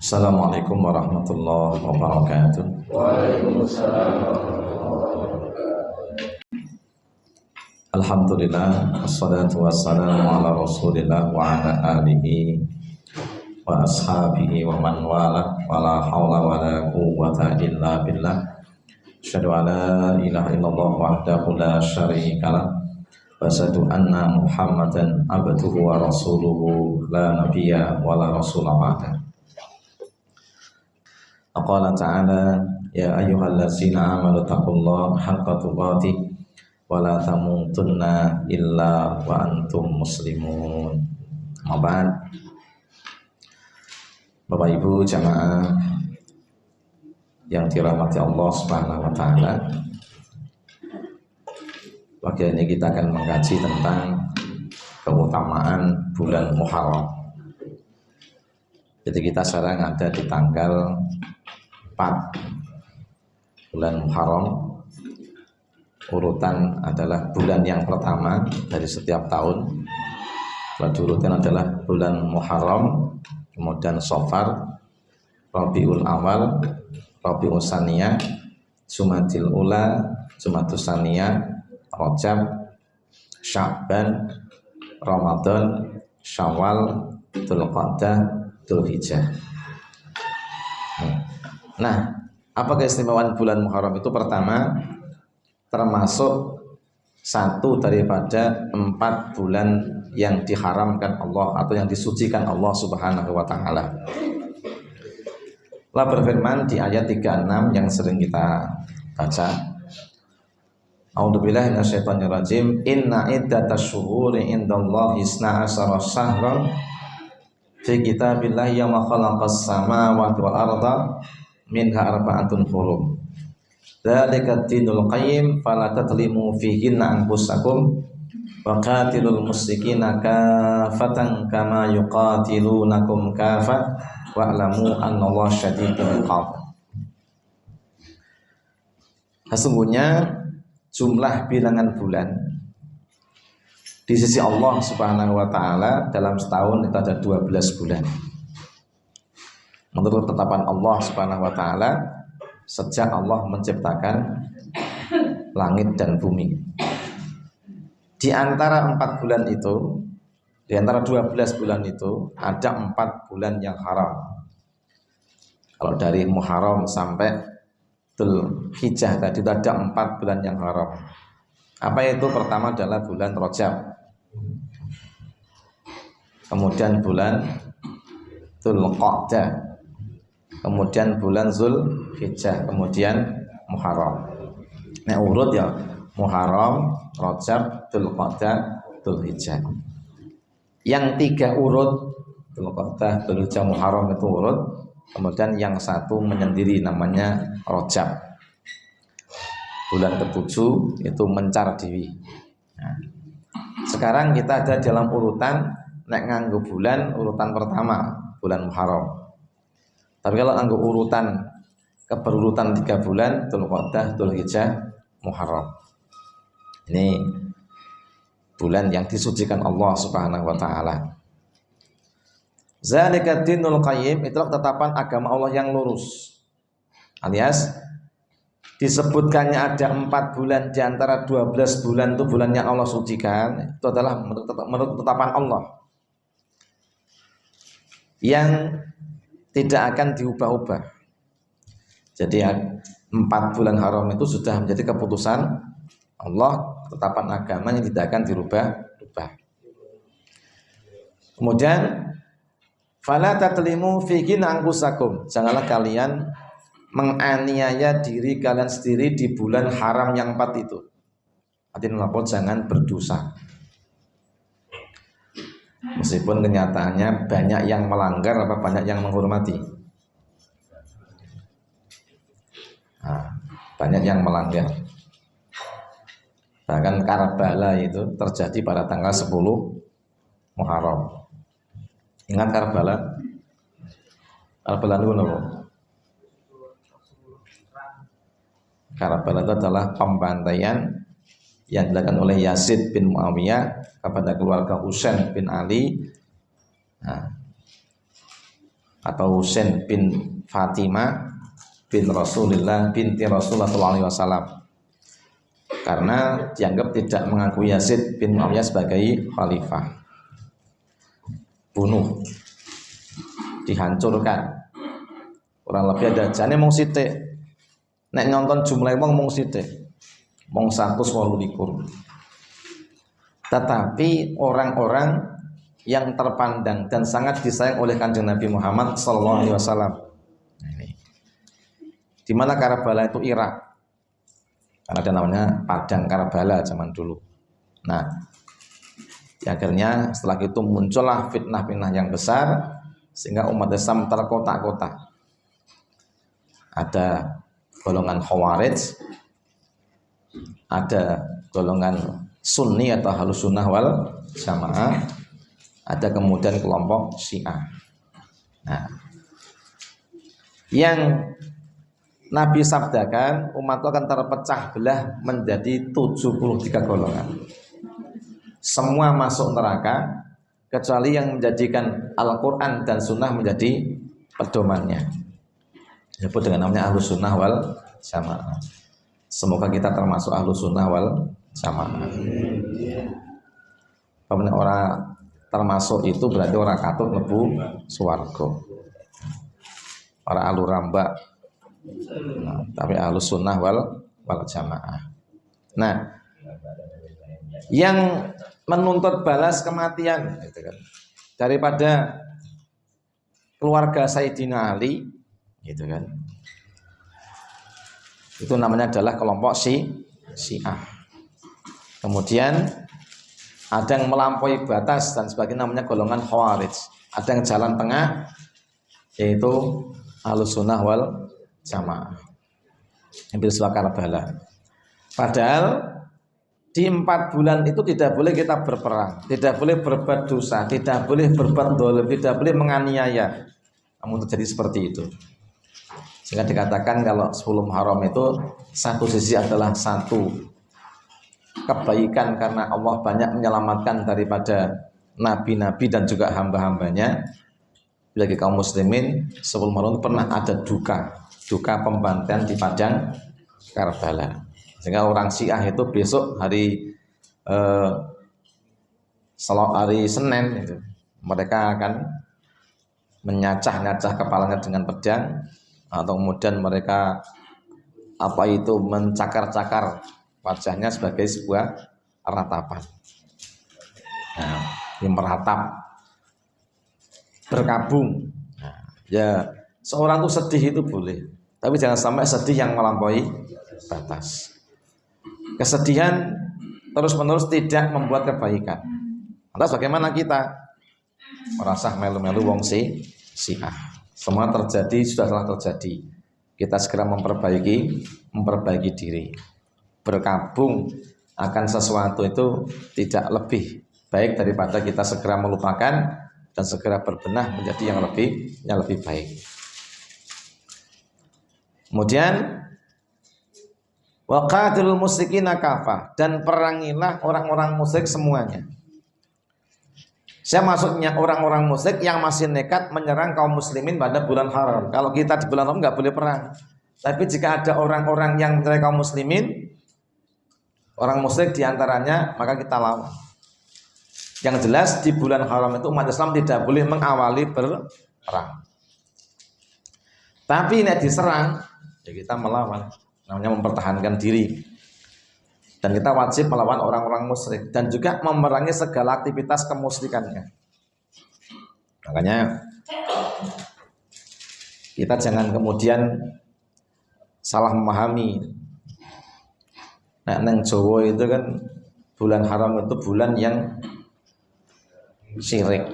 Assalamualaikum warahmatullahi wabarakatuh. Waalaikumsalam. Alhamdulillah, wassalatu wassalamu ala rasulillah wa ala alihi wa ashabihi wa man wala wa la hawla wa la quwwata illa billah. Asyhadu an la ilaha illallah wahdahu la syarika lah wa asyhadu anna Muhammadan abduhu wa rasuluhu la nabiyya wa la rasula ba'da. Aqala ta'ala ya ayyuhallazina amanu taqullaha haqqa tuqatih wa la tamutunna illa wa antum muslimun. Mabad. Bapak Ibu jamaah yang dirahmati Allah Subhanahu wa taala. Pagi ini kita akan mengkaji tentang keutamaan bulan Muharram. Jadi kita sekarang ada di tanggal 4 bulan Muharram. Urutan adalah bulan yang pertama dari setiap tahun. Setelah diurutkan adalah bulan Muharram, kemudian Safar, Rabiul Awal, Rabiul Tsaniyah, Jumadil Ula, Jumadus Tsaniyah, Rajab, Sya'ban, Ramadan, Syawal, Dzulqa'dah, Dzulhijjah. Nah, apa keistimewaan bulan Muharram itu? Pertama, termasuk satu daripada 4 bulan yang diharamkan Allah atau yang disucikan Allah Subhanahu wa taala. Allah berfirman di ayat 36 yang sering kita baca. A'udzubillahi minasyaitonirrajim. Inna iddatash syuhuri indallahi 12 syahran fi kitabillahi yawma khalaqas samawati wal arda minha arba'atun hurum. Dzalika ad-dinul qayyim fala tatlimu fihinna anfusakum wa qatilul musyrikina kafatan kama yuqatilunakum kafat wa'lamu annallaha syadidul iqab. Sesungguhnya jumlah bilangan bulan di sisi Allah Subhanahu wa taala dalam setahun itu ada 12 bulan. Menurut ketetapan Allah Subhanahu wa taala, sejak Allah menciptakan langit dan bumi, di antara 4 bulan itu, di antara 12 bulan itu ada 4 bulan yang haram. Kalau dari Muharram sampai Dzulhijjah tadi itu ada 4 bulan yang haram. Apa itu? Pertama adalah bulan Rajab, kemudian bulan Dzulqa'dah, kemudian bulan Dzulhijjah, kemudian Muharram. Nah, urut ya, Muharram, Rajab, Dzulqa'dah, Dzulhijjah. Yang 3 urut, Dzulqa'dah, Dzulhijjah, Muharram itu urut. Kemudian yang 1 menyendiri namanya Rajab. Bulan ke-7 itu mencar dewi. Nah, sekarang kita ada dalam urutan nek nganggo bulan, urutan pertama bulan Muharram. Tapi kalau anggo urutan keberurutan 3 bulan, Dzulqa'dah, Dzulhijjah, Muharram. Ini bulan yang disucikan Allah Subhanahu wa taala. Zalika dinul qayyim, itulah ketetapan agama Allah yang lurus. Alias disebutkannya ada 4 bulan di antara 12 bulan itu bulan yang Allah sucikan, itu adalah menurut ketetapan Allah yang tidak akan diubah-ubah. Jadi 4 bulan haram itu sudah menjadi keputusan Allah, ketetapan agama yang tidak akan dirubah-ubah. Kemudian fala tatlimu fihi anfusakum, janganlah kalian menganiaya diri kalian sendiri di bulan haram yang 4 itu. Artinya jangan berdosa. Meskipun kenyataannya banyak yang melanggar apa banyak yang menghormati. Nah, banyak yang melanggar. Bahkan Karbala itu terjadi pada tanggal 10 Muharram. Ingat Karbala? Karbala itu apa? Karbala itu adalah pembantaian yang dilakukan oleh Yazid bin Muawiyah kepada keluarga Husain bin Ali. Nah, atau Husain bin Fatimah bin Rasulullah binti Rasulullah sallallahu alaihi wasallam, karena dianggap tidak mengakui Yazid bin Muawiyah sebagai khalifah. Bunuh, dihancurkan. Kurang lebih ada jane mung sithik. Nek nyonton jumlah wong mung sithik. Mung 128. Tetapi orang-orang yang terpandang dan sangat disayang oleh Kanjeng Nabi Muhammad sallallahu alaihi wasallam. Di mana Karbala itu Irak. Karena ada namanya Padang Karbala zaman dulu. Nah, akhirnya setelah itu muncullah fitnah-fitnah yang besar sehingga umat Islam terkotak-kotak. Ada golongan Khawarij, ada golongan Sunni atau Ahlus Sunnah wal Jamaah, ada kemudian kelompok Syiah. Nah, yang Nabi sabdakan umat itu akan terpecah belah menjadi 73 golongan. Semua masuk neraka kecuali yang menjadikan Al-Quran dan Sunnah menjadi pedomannya. Disebut dengan namanya Ahlus Sunnah wal Jamaah. Semoga kita termasuk Ahlus Sunnah wal Jamaah. Pokoknya orang termasuk itu berarti orang katut mlebu swarga. Para ahlu rambak. Nah, tapi Ahlus Sunnah wal Jamaah. Nah, yang menuntut balas kematian gitu kan, daripada keluarga Sayyidina Ali gitu kan, itu namanya adalah kelompok Syiah. Kemudian ada yang melampaui batas dan sebagainya, namanya golongan Khawarij. Ada yang jalan tengah, yaitu Ahlus Sunnah wal Jamaah yang bersua Karbala. Padahal di 4 bulan itu tidak boleh kita berperang, tidak boleh berbuat dosa, tidak boleh berbuat dolim, tidak boleh menganiaya. Namun terjadi seperti itu. Sehingga dikatakan kalau 10 Muharram itu satu sisi adalah satu kebaikan karena Allah banyak menyelamatkan daripada nabi-nabi dan juga hamba-hambanya. Bagi kaum muslimin 10 Muharram pernah ada duka pembantaian di Padang Karbala. Sehingga orang Syiah itu besok hari Senin itu, mereka akan menyacah-nyacah kepalanya dengan pedang, atau kemudian mereka mencakar-cakar wajahnya sebagai sebuah ratapan. Nah, ini meratap, berkabung. Nah, ya seorang itu sedih itu boleh, tapi jangan sampai sedih yang melampaui batas. Kesedihan terus-menerus tidak membuat kebaikan. Lantas bagaimana kita? Merasa melu-melu wong Syiah. Semua terjadi, sudah telah terjadi. Kita segera memperbaiki diri. Berkabung akan sesuatu itu tidak lebih baik daripada kita segera melupakan dan segera berbenah menjadi yang lebih baik. Kemudian waqatilul musyrikina kafah, dan perangilah orang-orang musyrik semuanya. Saya maksudnya orang-orang musyrik yang masih nekat menyerang kaum muslimin pada bulan haram. Kalau kita di bulan haram nggak boleh perang. Tapi jika ada orang-orang yang menyerang kaum muslimin, orang musyrik diantaranya, maka kita lawan. Yang jelas di bulan haram itu umat Islam tidak boleh mengawali berperang. Tapi nek diserang, ya kita melawan. Namanya mempertahankan diri. Dan kita wajib melawan orang-orang musyrik dan juga memerangi segala aktivitas kemusyrikannya. Makanya kita jangan kemudian salah memahami. Nah, neng Jawa itu kan bulan haram itu bulan yang syirik.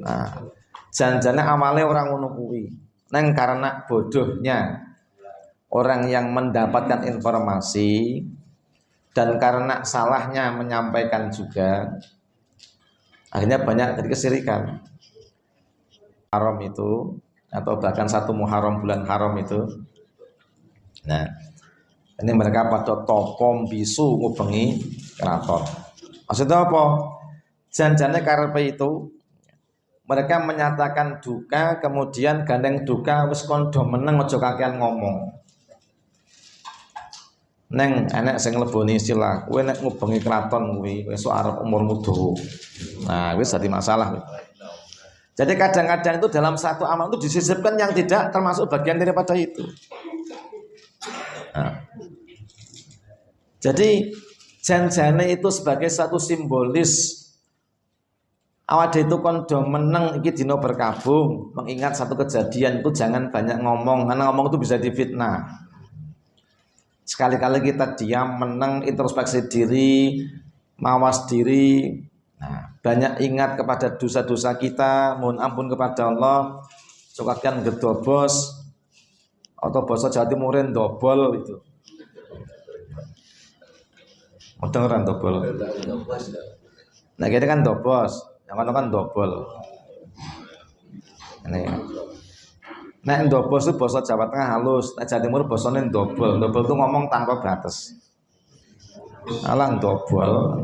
Nah, janjane awalnya orang ngono kuwi. Neng karena bodohnya orang yang mendapatkan informasi dan karena salahnya menyampaikan juga, akhirnya banyak dari kesirikan. Haram itu atau bahkan 1 Muharram bulan haram itu. Nah, ini mereka pada topom bisu ngubengi keraton. Maksudnya apa? Janjane karepe itu mereka menyatakan duka kemudian gandeng duka wis kondo meneng aja kakean ngomong. Neng enek sing ngleboni istilah kowe nek ngubengi kraton kuwi esuk arep umurmu dawa. Nah, wis dadi masalah. Jadi kadang-kadang itu dalam satu amal itu disisipkan yang tidak termasuk bagian daripada itu. Nah, jadi janjane itu sebagai satu simbolis awake itu kondo meneng iki dina berkabung, mengingat satu kejadian itu jangan banyak ngomong karena ngomong itu bisa difitnah. Sekali-kali kita diam, meneng, introspeksi diri, mawas diri. Nah, banyak ingat kepada dosa-dosa kita, mohon ampun kepada Allah. Sukakan gedobos atau basa Jawa Timurin dobol itu. Dengeran dobol. Nah, kita kan dobos, yang kan dobol. Ini. Nek ndobol itu basa Jawa Tengah halus, nek Jawa Timur basane ndobol. Ndobol itu ngomong tanpa batas. Alah ndobol.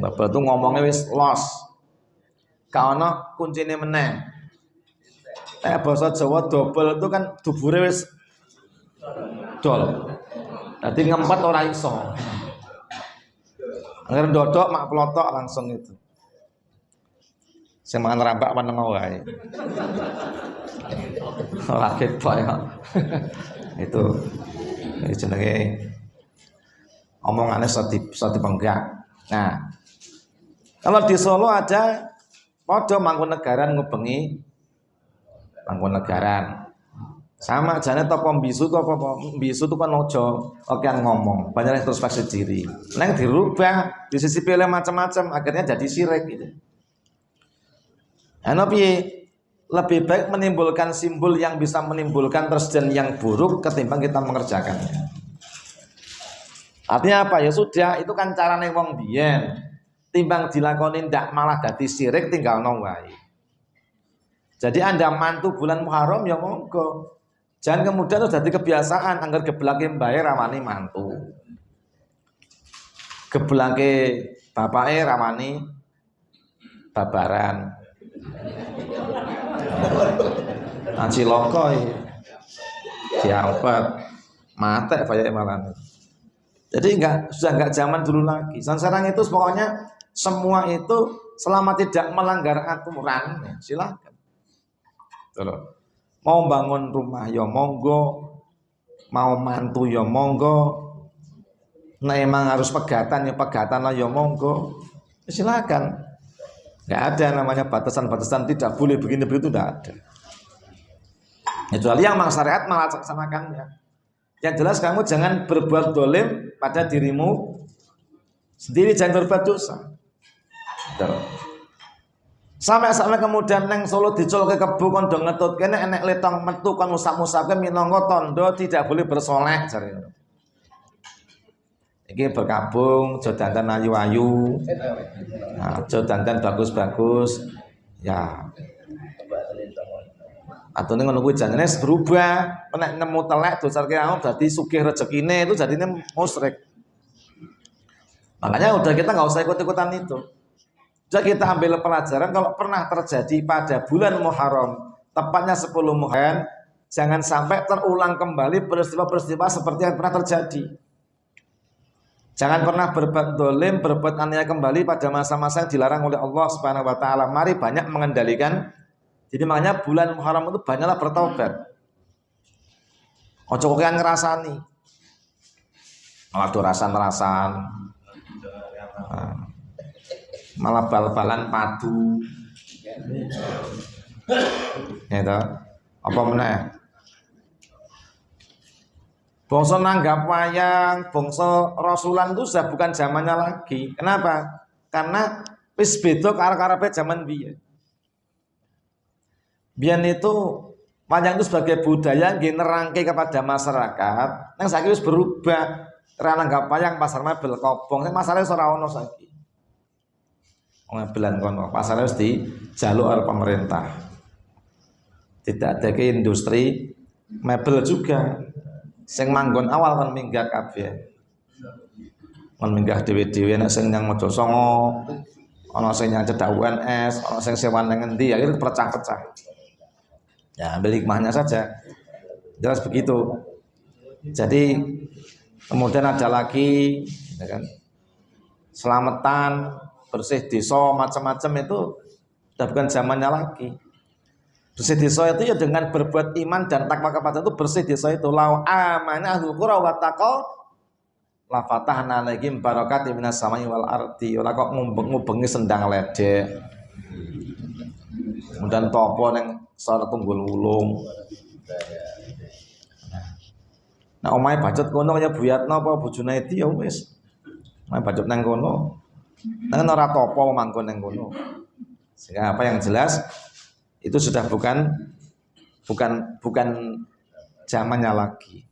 Ndobol itu ngomongnya wis los. Ka ono kuncine meneh. Nek basa Jawa dobol itu kan dubure wis dol. Dadi ngempet ora iso. Angger ndodok mak plotok langsung itu. Sing mangan rambak meneng wae. Ora ketok ya. Itu jenenge omongane sati penggak. Nah, kalau di Solo ada padha Mangkunegaran ngubengi Mangkunegaran. Sama jane to pembisu to apa bisu itu kan ojo okean ngomong, banyak introspeksi diri. Neng dirubah, disisipi oleh macam-macam akhirnya jadi syirik gitu. Piye? Lebih baik menimbulkan simbol yang bisa menimbulkan presiden yang buruk ketimbang kita mengerjakannya. Artinya apa? Ya sudah, itu kan carane wong biyen. Timbang dilakoni ndak malah dadi syirik tinggal wae. Jadi Anda mantu bulan Muharram ya monggo. Jangan kemudian itu jadi kebiasaan anggar geblake mbae rawani mantu. Geblake bapake rawani babaran. Aci lokoi diangkat mate kayak malan. Jadi sudah enggak zaman dulu lagi. Sekarang itu pokoknya semua itu selama tidak melanggar aturan ya, silakan. Tuh. Mau bangun rumah ya monggo, mau mantu ya monggo. Nah emang harus pegatan ya pegatan lah ya monggo. Ya, silakan. Nggak ada namanya batasan-batasan tidak boleh begini begitu, tidak ada. Kecuali yang memang syariat melaksanakannya. Yang jelas kamu jangan berbuat dolim pada dirimu sendiri, jangan berbuat dosa. Sampai kemudian neng Solo dicul ke kebu kon do ngetut kene enek letong metu kon musak-musake minangka tondo tidak boleh bersoleh jarine. Iki berkabung, aja dandan ayu-ayu. Nah, aja dandan bagus-bagus. Ya. Atune ngono kuwi janjane berubah. Nek nemu telek dosarke aku dadi sugih rezekine itu jadinya musyrik. Makanya udah kita nggak usah ikut-ikutan itu. Jadi kita ambil pelajaran kalau pernah terjadi pada bulan Muharram, tepatnya 10 Muharram, jangan sampai terulang kembali peristiwa-peristiwa seperti yang pernah terjadi. Jangan pernah berbuat dolim, berbuat aniaya kembali pada masa-masa yang dilarang oleh Allah Subhanahu Wa Taala. Mari banyak mengendalikan. Jadi makanya bulan Muharram itu banyaklah bertaubat. Ojo kokean ngerasani, malah rasan-rasan, malah bal-balan padu, gitu. Apa meneh? Bangsa nanggap wayang, bangsa rasulan itu sudah bukan zamannya lagi. Kenapa? Karena wis beda karo-karepe zaman biyen. Biyen itu wayang itu sebagai budaya nggih nerangke kepada masyarakat. Nang saiki wis berubah. Ra nanggap wayang pasar mebel kobong, sing masare wis ora ono saiki. Mebelan kono, pasare wis dijaluk karo pemerintah. Tidak ada ke industri mebel juga. Sing manggon awal kan minggah kabeh. Kon minggah dhewe-dhewe nek sing nang Mojo Songo Ono sing yang cedak UNS, ono sing sewan nang endi, akhirnya pecah-pecah. Ya, ambil hikmahnya saja. Jelas begitu. Jadi kemudian ada lagi, ya kan, selamatan, bersih desa, macam-macam itu sudah bukan zamannya lagi. Bersih desa itu ya dengan berbuat iman dan takwa kepada itu bersih desa itu. Lau amana ahlul qura wa taqaw la fatahna alaihim barakatin minas samai wal ardi. Ora kok ngubengi sendang ledek. Kemudian topo ning sora tunggul wulung. Nah, omahe bacot kono kaya Buyatno apa bojone iki ya wis. Omahe bacot nang kono. Nang ora topo mangkon nang kono. Sehingga apa yang jelas itu sudah bukan zamannya lagi.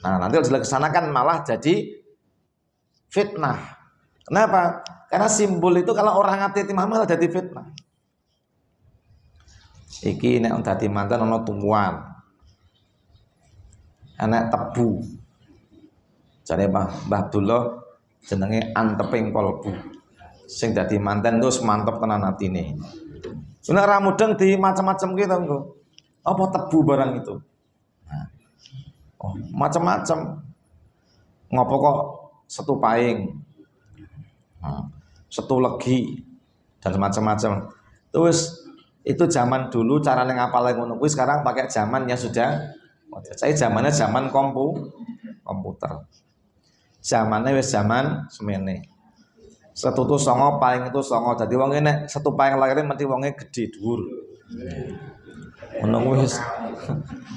Nah, nanti kalau kesana kan malah jadi fitnah. Kenapa? Karena simbol itu kalau orang ngati timah malah jadi fitnah. Iki nek dadi mantan ana tumuan. Anak tebu. Jare Mbah Abdullah jenenge anteping kolbu. Sing dadi manten terus mantep tenan atine. Nek ra mudeng di macam-macam ki to engko. Apa tebu barang itu? Nah. Oh, macam-macam. Ngopo kok setu paing. Nah, setu legi dan macam-macam. Terus itu zaman dulu cara ngapal ngono kuwi, sekarang pakai zaman yang sudah saya zamannya zaman komputer. Zamannya wis zaman semene. Setutu songo paling itu songo. Jadi wong nek setu paling lahirin mesti wonge gede dhuwur. Ngono wis.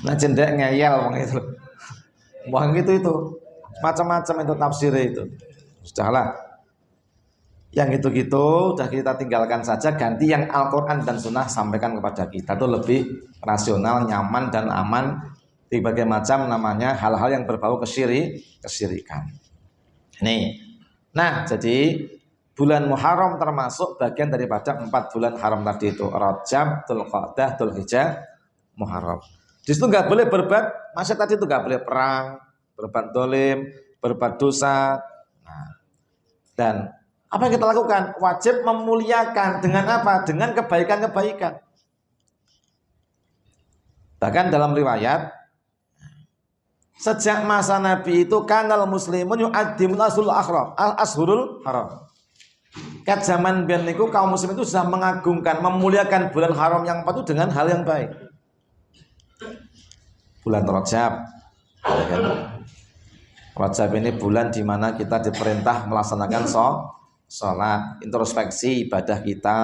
Nek cendek ngeyel wong itu. Wong itu macam-macam itu tafsirnya itu. Sudahlah. Yang gitu-gitu sudah kita tinggalkan saja, ganti yang Al-Qur'an dan Sunnah sampaikan kepada kita. Itu lebih rasional, nyaman dan aman. Berbagai macam namanya hal-hal yang berbau kesyirikan. Nih. Nah, jadi bulan Muharram termasuk bagian daripada 4 bulan haram tadi itu. Rajab, Dzulqa'dah, Dzulhijjah, Muharram. Di situ nggak boleh berbuat maksiat tadi itu, nggak boleh perang, berbuat dolim, berbuat dosa. Nah, dan apa yang kita lakukan? Wajib memuliakan dengan apa? Dengan kebaikan-kebaikan. Bahkan dalam riwayat sejak masa Nabi itu kanal muslimun yu'addimul ashurul haram. Kat zaman biyen niku kaum muslim itu sudah mengagungkan, memuliakan bulan haram yang itu dengan hal yang baik. Bulan Rajab. Rajab ini bulan di mana kita diperintah melaksanakan sholat, introspeksi ibadah kita,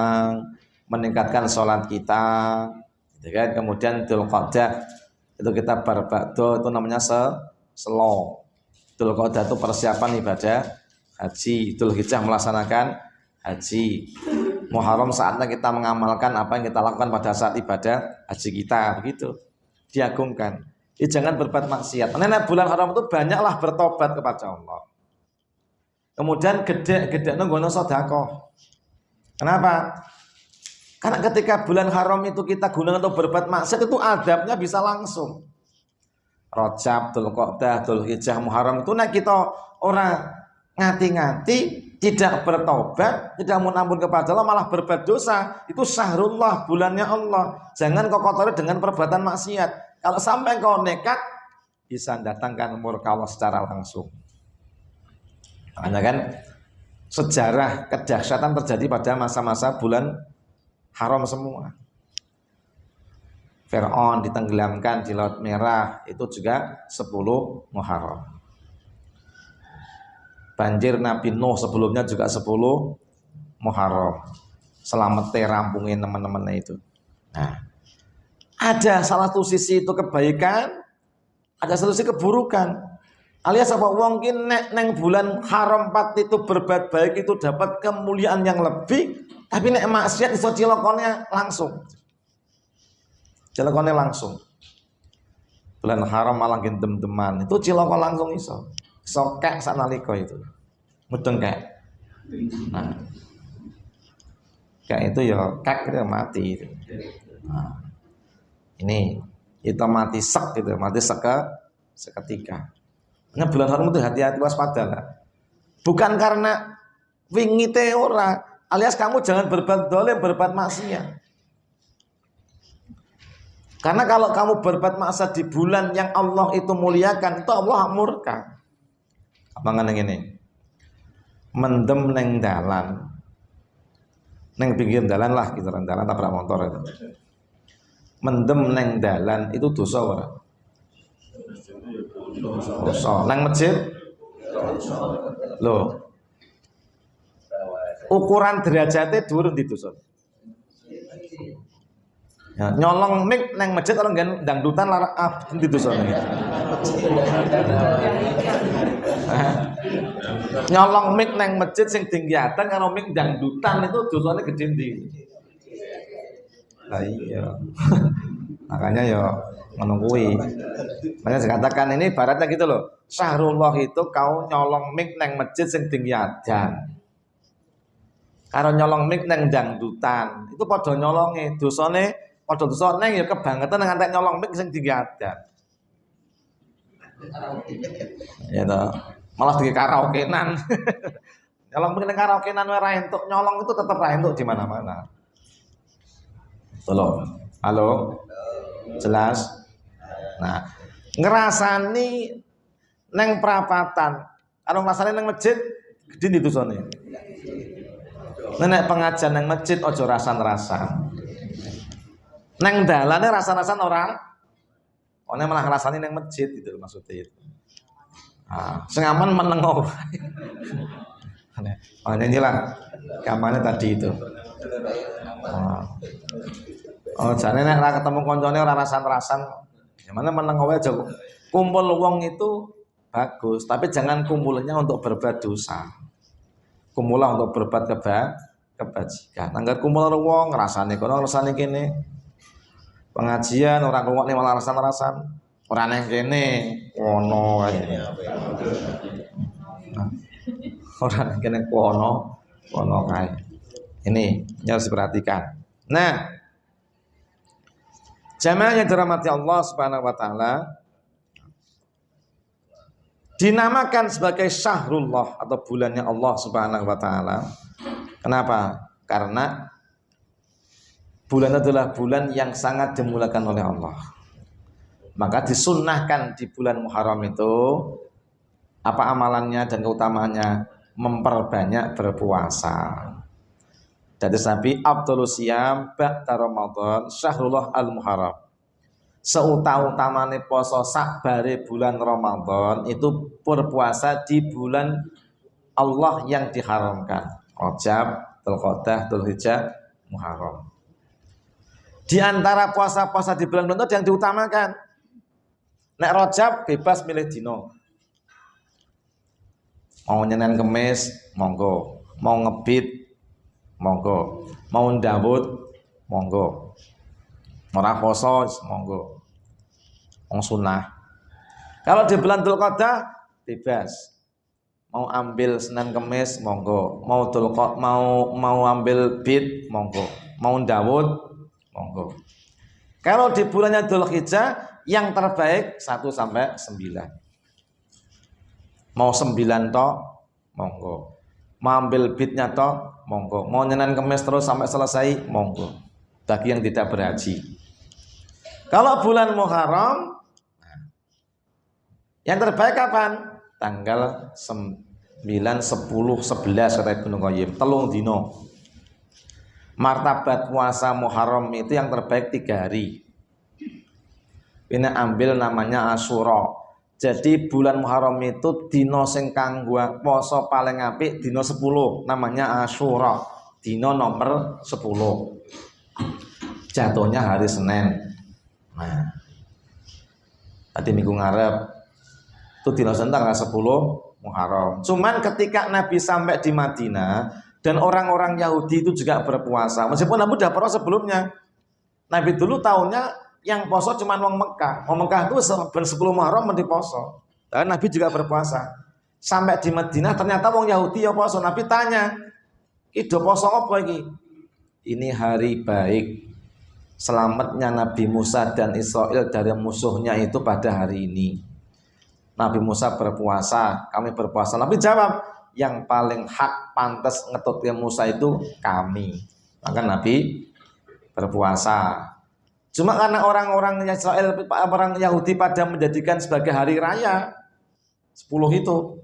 meningkatkan sholat kita, gitu kan? Kemudian Dzulqa'dah itu kita barbado, itu namanya selo. Dzulqa'dah itu persiapan ibadah haji. Dzulhijjah melaksanakan haji. Muharram saatnya kita mengamalkan apa yang kita lakukan pada saat ibadah haji kita, begitu. Diagungkan. Jangan berbuat maksiat. Karena bulan haram itu banyaklah bertobat kepada Allah. Kemudian gede nunggu sedekah. Kenapa? Karena ketika bulan haram itu kita gunakan untuk berbuat maksiat, itu adabnya bisa langsung. Rajab, Dzulqa'dah, Dzulhijjah, Muharram itu kita orang ngati-ngati, tidak bertobat, tidak ampun kepada Allah, malah berbuat dosa. Itu syahrullah, bulannya Allah. Jangan kau kotori dengan perbuatan maksiat. Kalau sampai kau nekat, bisa datangkan murka Allah secara langsung. Makanya kan sejarah kedahsyatan terjadi pada masa-masa bulan haram semua. Fir'aun ditenggelamkan di Laut Merah, itu juga 10 Muharram. Banjir Nabi Nuh sebelumnya juga 10 Muharram. Selamat rampungin teman-teman itu. Nah, ada salah satu sisi itu kebaikan, ada satu sisi keburukan. Alias apa wong ki nek neng bulan haram 4 itu berbuat baik itu dapat kemuliaan yang lebih, tapi nek maksiat iso cilokonnya langsung. Cilokonnya langsung. Bulan haram malah gendem-deman, itu cilokon langsung iso. Iso kek sanalika itu. Mudeng kek. Nah. Kek itu ya kek itu mati itu. Nah. Ini kita mati sek gitu, mati seketika. Nah, bulan haram itu hati-hati waspada lah. Bukan karena wingite ora, alias kamu jangan berbuat dolim, berbuat maksiat. Karena kalau kamu berbuat maksiat di bulan yang Allah itu muliakan, itu Allah murka. Apa ini? Mendem neng dalan, neng pinggir dalan lah, gitu kan, dalan tabrak motor itu. Mendem neng dalan itu dosa ora? Dosa. Neng masjid? Loh. Ukuran derajatnya dhuwur di dosa. Ya, nyolong mic neng masjid orang dangdutan lara di dosa gitu. Nyolong mic neng masjid sing tinggiatan karo mic dangdutan itu dosanya gede ndi. Lah iya. Makanya ya ngono kuwi. Makanya saya katakan ini ibaratnya gitu loh. Syahrullah itu kau nyolong mic neng masjid sing tinggiatan. Karo nyolong mic neng dangdutan, itu padha nyolonge, dosane padha dosa neng ya kebangetan ngantek nyolong mic sing tinggiatan. Ya toh. Malah di karaokenan. Nyolong mic neng karaokenan ora entuk, nyolong itu tetep ra entuk di mana-mana. Tolong. Halo. Jelas? Nah, ngerasani neng perapatan, karo ngrasani neng masjid gede ndi dosane. Nek pengajian neng masjid ojo rasan-rasan. Neng dalane rasan-rasan ora. One malah ngrasani neng masjid gitu maksudnya itu. Ah, sing aman meneng wae. Oh, inilah kamarnya tadi itu. Oh, jane nek ora ketemu koncone ora rasan-rasan. Gimana meneng wae aja. Kumpul wong itu bagus, tapi jangan kumpulnya untuk berbuat dosa. Kumpulah untuk berbuat kebajikan. Anggar kumpul wong ngrasani kono ngrasani kene. Pengajian orang ngrungokne malah rasan-rasan. Ora nang kene kono wae. Ora nang kene kono kae. Ini harus diperhatikan. Nah, jamaah yang dirahmati Allah Subhanahu wa taala, dinamakan sebagai Syahrullah atau bulannya Allah Subhanahu wa taala. Kenapa? Karena bulan adalah bulan yang sangat dimuliakan oleh Allah. Maka disunnahkan di bulan Muharram itu apa amalannya dan keutamaannya? Memperbanyak berpuasa. Jadi Nabi Abdulus Siyam ba'da Ramadan Syahrullah al-Muharram. Seutama-utamane poso sakbare bulan Ramadan itu berpuasa di bulan Allah yang diharamkan. Rajab, Dzulqa'dah, Dzulhijjah, Muharram. Di antara puasa-puasa di bulan itu yang diutamakan. Nek Rajab bebas milih dino. Mau nyenen Kemis, monggo. Mau ngebit, monggo. Mau ndawut, monggo. Ora poso, monggo. Wong sunah. Kalau di bulan Dzulqa'dah bebas. Mau ambil Senin Kemis, monggo. Mau ambil bid, monggo. Mau ndawut, monggo. Kalau di bulannya Dzulhijjah yang terbaik 1 sampai 9. Mau 9 tok, monggo. Mau ambil bidnya tok, monggo. Mau Senin Kemis terus sampai selesai, monggo. Bagi yang tidak berhaji. Kalau bulan Muharram, yang terbaik kapan? Tanggal 9, 10, 11 kata Ibnu Qayyim, 3 dino. Martabat puasa Muharram itu yang terbaik 3 hari. Ini ambil namanya Asyura. Jadi bulan Muharram itu dino sing kanggo poso paling apik dino 10, namanya Asyura. Dino nomor 10. Jatuhnya hari Senin. Nah, tadi minggu ngarep itu dino tanggal 10 Muharram. Cuman ketika Nabi sampai di Madinah dan orang-orang Yahudi itu juga berpuasa. Meskipun Nabi udah pernah sebelumnya. Nabi dulu tahunnya yang poso cuma wong Mekah. Wong Mekah itu ben 10 Muharram mesti poso. Dan Nabi juga berpuasa. Sampai di Madinah ternyata wong Yahudi ya poso. Nabi tanya, "Iki do poso apa iki?" Ini hari baik. Selamatnya Nabi Musa dan Israel dari musuhnya itu pada hari ini. Nabi Musa berpuasa, kami berpuasa. Nabi jawab, yang paling hak pantas ngetutke Musa itu kami. Maka Nabi berpuasa. Cuma karena orang-orang Israel, orang Yahudi pada menjadikan sebagai hari raya 10 itu.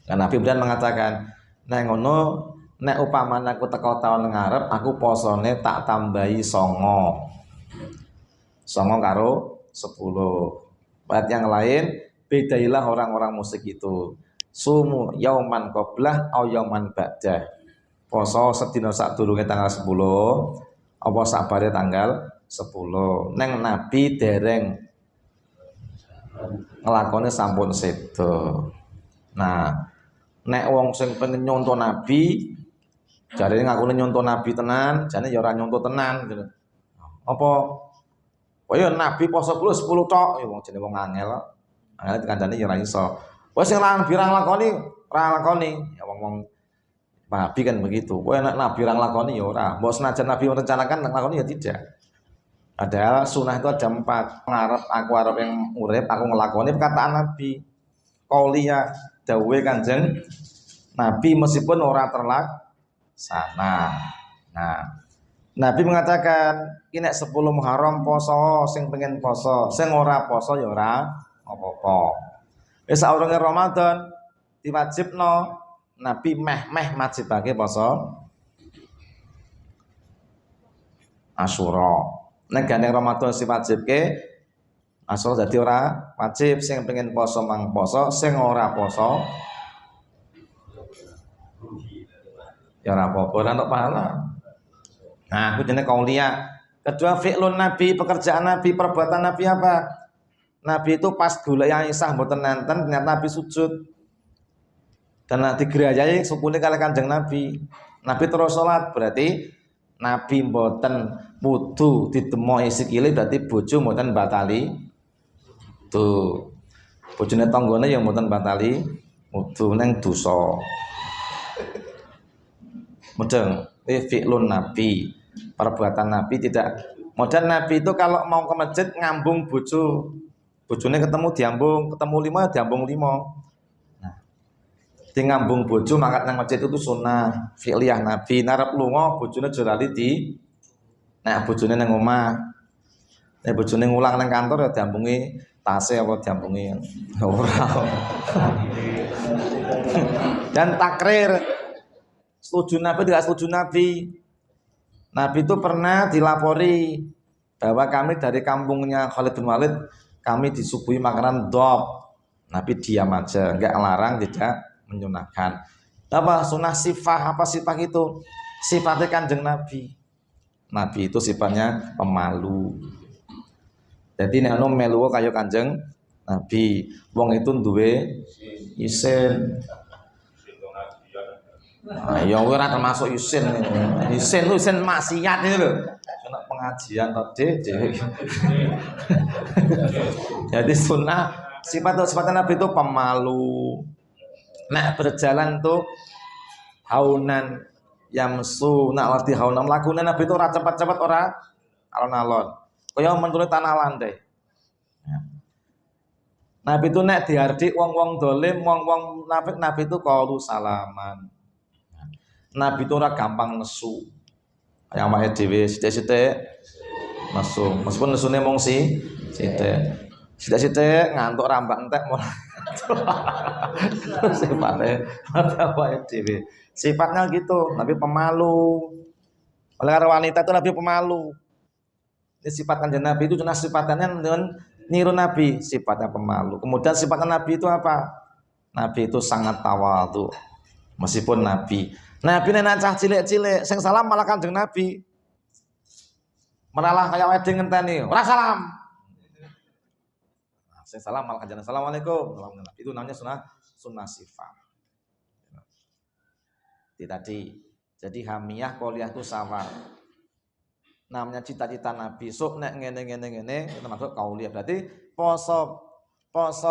Dan Nabi kemudian mengatakan, nek ngono, nek upamane aku teko taun ngarep, aku posone tak tambahi 9 karo 10. Ayat yang lain, bedailah orang-orang musyrik itu. Sumu yauman qablah au yauman ba'dah. Poso sedina sadurunge tanggal 10, apa sabare tanggal 10. Neng Nabi dereng ngelakoni sampun sedo. Nah, nek wong sing pengen nyontoh Nabi, jarine ngakune nyontoh Nabi tenan, jane ya ora nyontoh tenan gitu. Apa? Oh ya Nabi poso 10 tok, ya wong jenenge wong angel. Angel dikandani ya ora iso. Wes sing birang lakoni, ora lakoni. Ya wong Nabi kan begitu. Wah nek Nabi orang lakoni ya ora. Mbok senajan Nabi merencanakan lakoni ya tidak. Padahal sunnah itu ada 4. Aku arep yang urip, aku ngelakoni perkataan Nabi. Qauliyah dawuhe Kanjeng Nabi meskipun ora terlaksana. Nah, Nabi mengatakan, "Ki nek 10 Muharram poso, sing pengen poso, sing ora poso ya ora apa-apa." Wis saurunge Ramadan diwajibno Nabi meh majibake poso Asyura. Nek gane Ramadan si wajibke Asyura dadi ora wajib, sing pengen poso mang poso, sing ora poso ya ora apa-apa, ora entuk pahala. Nah, itu jenis qauliyah. Kedua fi'lun Nabi, pekerjaan Nabi, perbuatan Nabi apa? Nabi itu pas golek Aisyah mboten nenten, ternyata Nabi sujud. Dan digerayai sukune kali Kanjeng Nabi. Nabi terus salat, berarti Nabi mboten wudu ditemoki sikile, berarti bojo mboten batali. Tuh. Bojone tanggane yang mboten batali wudu ning dosa. Mudeng, fi'lun Nabi, perbuatan Nabi tidak. Modern Nabi itu kalau mau ke masjid ngambung bojone ketemu diambung, ketemu 5 diambung 5. Nah, di ngambung bojo mangkat nang masjid itu sunnah fi'liyah Nabi. Narep lunga bojone aja lali di nek bojone nang omah. Nek bojone ngulang nang kantor ya diambungi tase apa diambungi ora. Dan takrir setuju Nabi tidak setuju Nabi. Nabi itu pernah dilapori bahwa kami dari kampungnya Khalid bin Walid, kami disuguhi makanan dob. Nabi diam aja, enggak larang, tidak menyunahkan. Apa sunnah sifat, apa sifat itu? Sifatnya Kanjeng Nabi. Nabi itu sifatnya pemalu. Jadi nek ono melu kaya Kanjeng Nabi, wong itu duwe isin. Ya ora termasuk isin. Isin maksiat ini lho. Kena pengajian tadi. Jadi sunnah sifat Nabi itu pemalu. Nek berjalan tuh haunan yamsu, nak lati haunan lakune Nabi itu ora cepat-cepat, ora alon-alon. Kaya menurut tanah landai. Nabi itu nek dihardik wong-wong dolim, wong-wong nafik, Nabi itu qaulu salaman. Nabi itu ora gampang nesu. Yang awake dhewe sithik-sithik nesu. Meskipun nesune mung sithik. Sithik-sithik ngantuk rambak entek mulai. Sifatnya awake dhewe. Sifatnya gitu, Nabi pemalu. Oleh karena wanita itu Nabi pemalu. Ini sifat Kanjeng Nabi itu jelas sifatnya dengan niru Nabi, sifatnya pemalu. Kemudian sifatnya Nabi itu apa? Nabi itu sangat tawadhu. Meskipun Nabi nek cah cilik-cilik sing salam malah Kanjeng Nabi. Malah kayak wedding ngenteni, ora salam. Nah, sing salam malah Kanjeng Assalamualaikum. Itu namanya sunnah sifat. Itu tadi. Jadi hamiyah qauliyah itu sama. Namanya cita-cita Nabi. Sok nek ngene itu maksud qauliyah. Berarti poso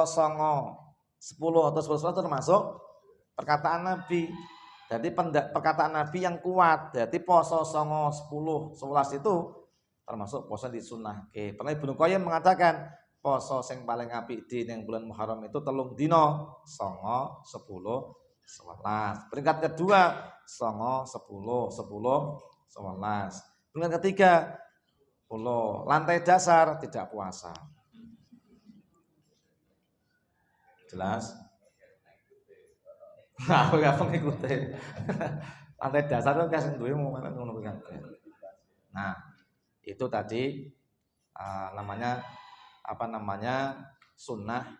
songo 10 atau 11 itu termasuk perkataan Nabi. Jadi perkataan Nabi yang kuat. Jadi poso songo 10 11 itu termasuk poso di sunnah. Pernah Ibnu Qayyim mengatakan poso sing paling apik di ning bulan Muharram itu 3 dina, 9, 10, 11. Peringkat kedua 9, 10, 10, 11. Peringkat ketiga 10. Lantai dasar tidak puasa. Jelas? Aku gak mengikuti. Lantai dasar itu kasih duwe mau ngono kabeh. Nah, itu tadi namanya sunnah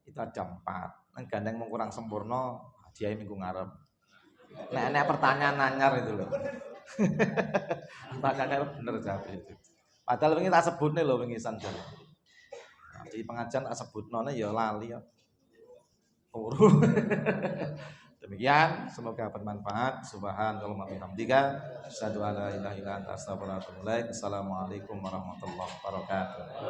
itu ada 4. Nang gandeng mung kurang sempurna hadiah minggu ngarep. Nek pertanyaan anyar itu loh. Pertanyaannya bener jawab itu. Padahal wingi tak sebutne lho wingi sanjane. Nah, di pengajian tak sebutnone ya lali ya. Demikian, semoga bermanfaat. Subhanallah wa bihamdika, asyhadu an la ilaha illa anta, astaghfiruka wa atubu ilaik. Assalamualaikum warahmatullahi wabarakatuh.